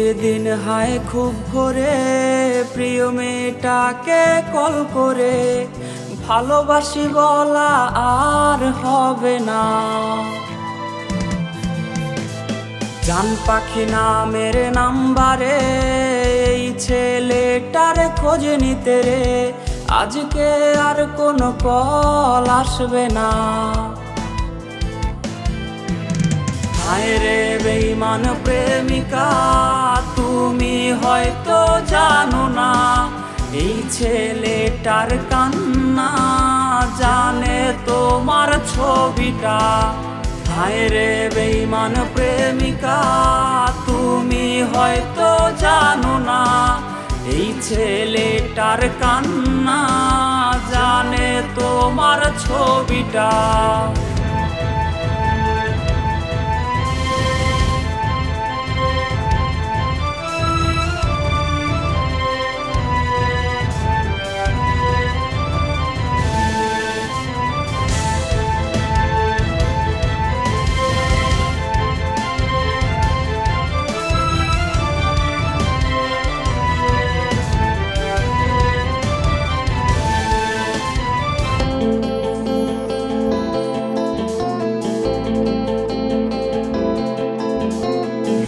প্রতিদিন হায় খুব ভোরে প্রিয় মেয়েটাকে কল করে ভালোবাসি বলা আর হবে না। জান পাখি নামের নাম্বারে এই ছেলেটার খোঁজ নিতে রে আজকে আর কোনো কল আসবে না। হায় রে বেঈমান প্রেমিকা তুমি হয়তো জানো না এই ছেলেটার কান্না জানে তোমার ছবিটা। হায় রে বেঈমান প্রেমিকা তুমি হয়তো জানো না এই ছেলেটার কান্না জানে তোমার ছবিটা।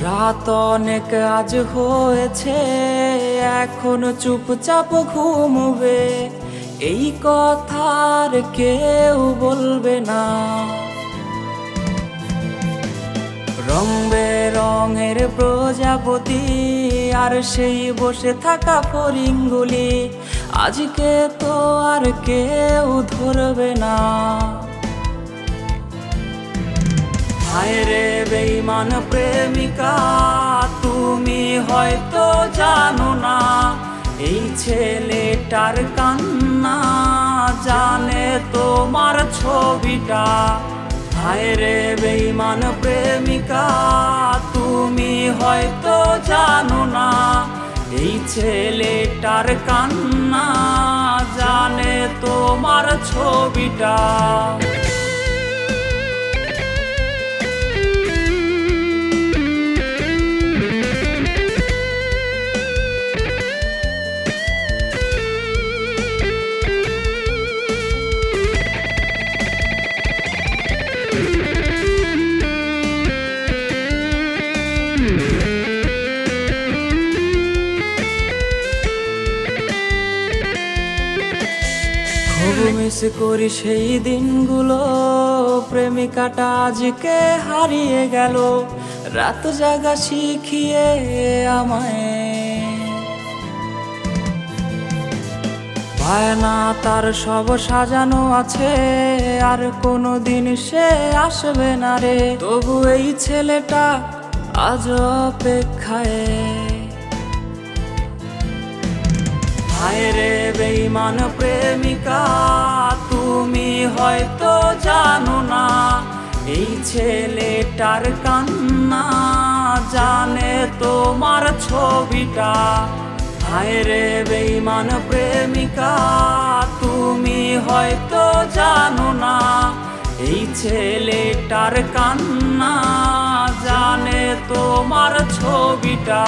রাত অনেক আজ হয়েছে এখন চুপচাপ ঘুমবে এই কথার কেউ বলবে না। রং বেরঙের প্রজাপতি আর সেই বসে থাকা ফড়িংগুলি আজকে তো আর কেউ ধরবে না। হায় রে বেঈমান প্রেমিকা তুমি হয়তো জানো না এই ছেলেটার কান্না জানে তোমার ছবিটা। হায় রে বেঈমান প্রেমিকা তুমি হয়তো জানো না এই ছেলেটার কান্না জানে তোমার ছবিটা। খুব মিস করি সেই দিনগুলো প্রেমিকাটা আজকে হারিয়ে গেল রাত জাগা শিখিয়ে আমায়। বায়না তার সব সাজানো আছে আর কোনো দিন সে আসবে না রে তবু এই ছেলেটা আজ অপেক্ষায়। হায় রে বেঈমান প্রেমিকা তুমি হয়তো জানো না এই ছেলেটার কান্না জানে তোমার ছবিটা। হায় রে বেঈমান প্রেমিকা তুমি হয়তো জানো না এই ছেলেটার কান্না জানে তোমার ছবিটা।